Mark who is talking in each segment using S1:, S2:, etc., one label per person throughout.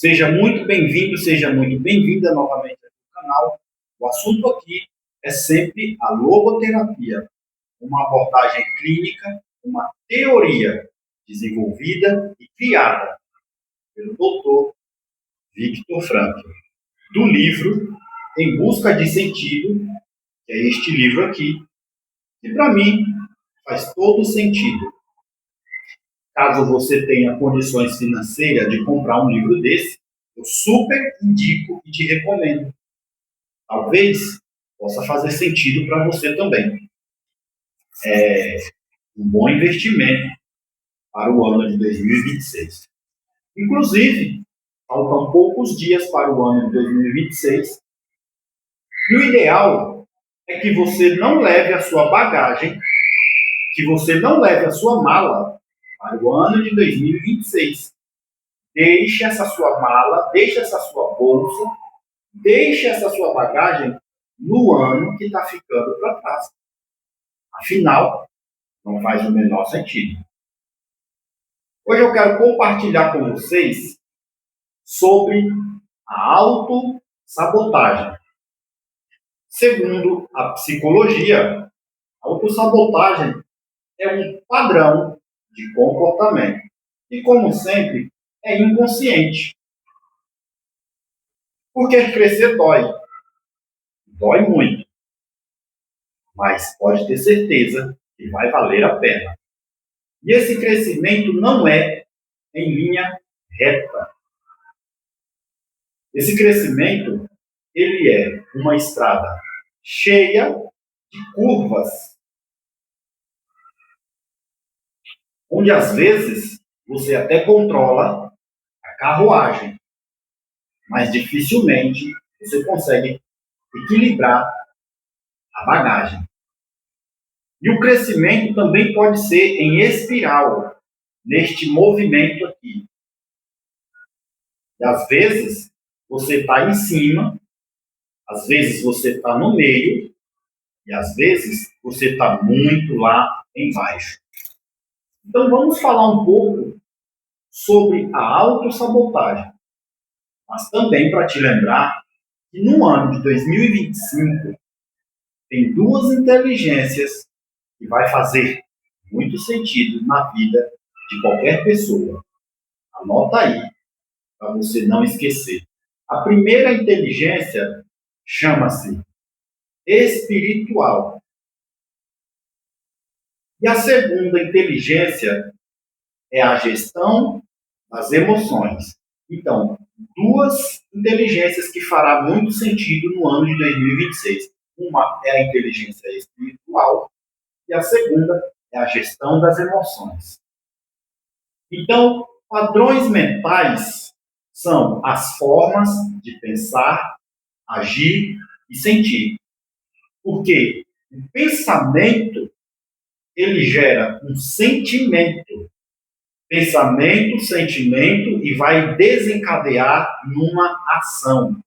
S1: Seja muito bem-vindo, seja muito bem-vinda novamente aqui no canal. O assunto aqui é sempre a logoterapia, uma abordagem clínica, uma teoria desenvolvida e criada pelo Dr. Viktor Frankl, do livro Em Busca de Sentido, que é este livro aqui, que para mim faz todo sentido. Caso você tenha condições financeiras de comprar um livro desse, eu super indico e te recomendo. Talvez possa fazer sentido para você também. É um bom investimento para o ano de 2026. Inclusive, faltam poucos dias para o ano de 2026. E o ideal é que você não leve a sua bagagem, que você não leve a sua mala para o ano de 2026. Deixe essa sua mala, deixe essa sua bolsa, deixe essa sua bagagem no ano que está ficando para trás. Afinal, não faz o menor sentido. Hoje eu quero compartilhar com vocês sobre a autossabotagem. Segundo a psicologia, a autossabotagem é um padrão de comportamento e, como sempre, é inconsciente. Porque crescer dói. Dói muito. Mas pode ter certeza que vai valer a pena. E esse crescimento não é em linha reta. Esse crescimento, ele é uma estrada cheia de curvas, onde às vezes você até controla a carruagem, mas dificilmente você consegue equilibrar a bagagem. E o crescimento também pode ser em espiral, neste movimento aqui. E às vezes você está em cima, às vezes você está no meio, e às vezes você está muito lá embaixo. Então vamos falar um pouco sobre a autossabotagem. Mas também para te lembrar que no ano de 2025 tem duas inteligências que vai fazer muito sentido na vida de qualquer pessoa. Anota aí, para você não esquecer. A primeira inteligência chama-se espiritual. E a segunda inteligência é a gestão das emoções. Então, duas inteligências que fará muito sentido no ano de 2026. Uma é a inteligência espiritual e a segunda é a gestão das emoções. Então, padrões mentais são as formas de pensar, agir e sentir. Porque o pensamento, ele gera um sentimento. Pensamento, sentimento e vai desencadear numa ação.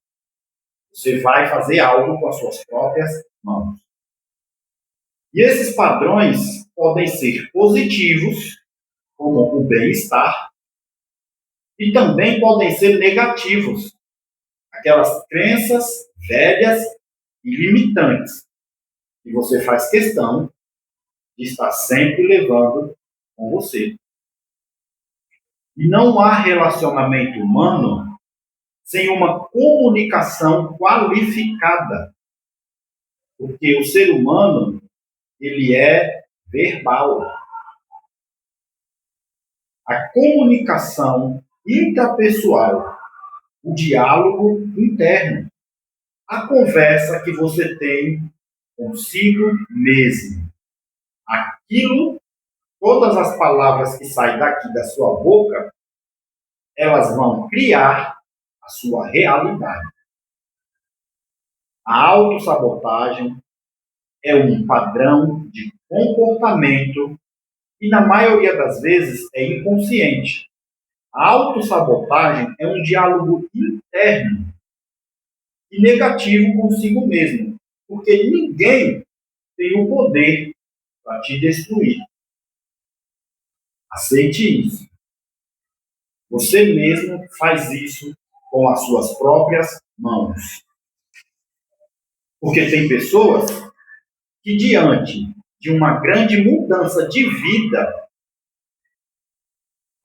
S1: Você vai fazer algo com as suas próprias mãos. E esses padrões podem ser positivos, como o bem-estar, e também podem ser negativos, aquelas crenças velhas e limitantes, que você faz questão de estar sempre levando com você. E não há relacionamento humano sem uma comunicação qualificada. Porque o ser humano, ele é verbal. A comunicação intrapessoal, o diálogo interno, a conversa que você tem consigo mesmo. Aquilo, todas as palavras que saem daqui da sua boca, elas vão criar a sua realidade. A autossabotagem é um padrão de comportamento e, na maioria das vezes, é inconsciente. A autossabotagem é um diálogo interno e negativo consigo mesmo, porque ninguém tem o poder para te destruir. Aceite isso. Você mesmo faz isso com as suas próprias mãos. Porque tem pessoas que, diante de uma grande mudança de vida,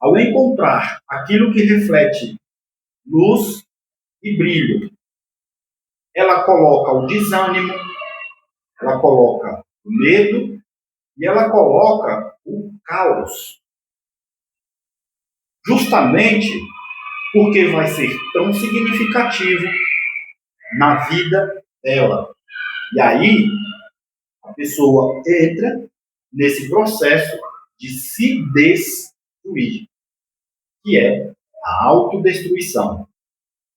S1: ao encontrar aquilo que reflete luz e brilho, ela coloca o desânimo, ela coloca o medo e ela coloca o caos. Justamente porque vai ser tão significativo na vida dela. E aí, a pessoa entra nesse processo de se destruir, que é a autodestruição.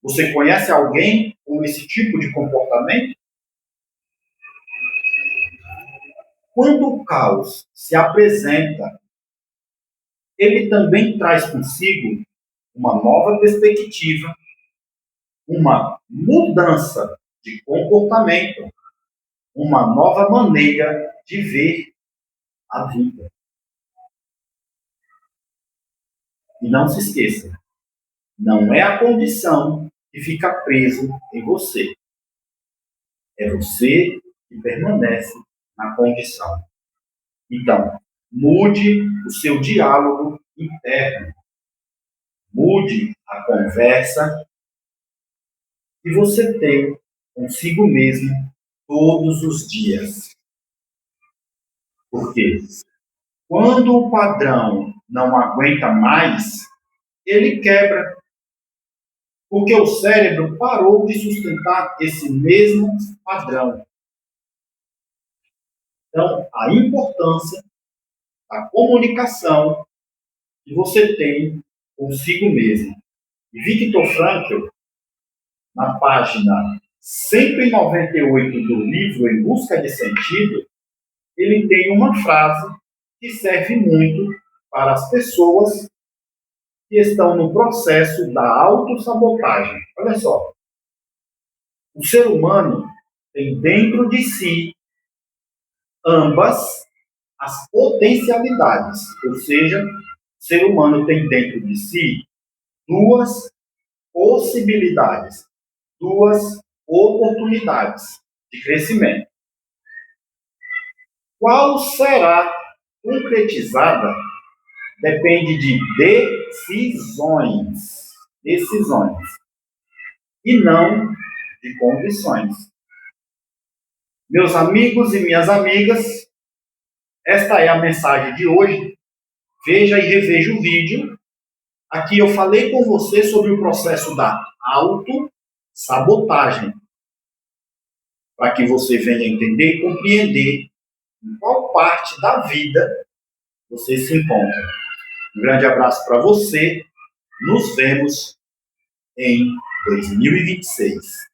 S1: Você conhece alguém com esse tipo de comportamento? Quando o caos se apresenta, ele também traz consigo uma nova perspectiva, uma mudança de comportamento, uma nova maneira de ver a vida. E não se esqueça, não é a condição que fica preso em você. É você que permanece na condição. Então, mude o seu diálogo interno. Mude a conversa que você tem consigo mesmo todos os dias. Por quê? Quando o padrão não aguenta mais, ele quebra. Porque o cérebro parou de sustentar esse mesmo padrão. Então, a importância da comunicação que você tem consigo mesmo. E Viktor Frankl, na página 198 do livro Em Busca de Sentido, ele tem uma frase que serve muito para as pessoas que estão no processo da autossabotagem. Olha só. O ser humano tem dentro de si ambas as potencialidades, ou seja, o ser humano tem dentro de si duas possibilidades, duas oportunidades de crescimento. Qual será concretizada depende de decisões, e não de condições. Meus amigos e minhas amigas, esta é a mensagem de hoje. Veja e reveja o vídeo. Aqui eu falei com você sobre o processo da autossabotagem, para que você venha entender e compreender em qual parte da vida você se encontra. Um grande abraço para você. Nos vemos em 2026.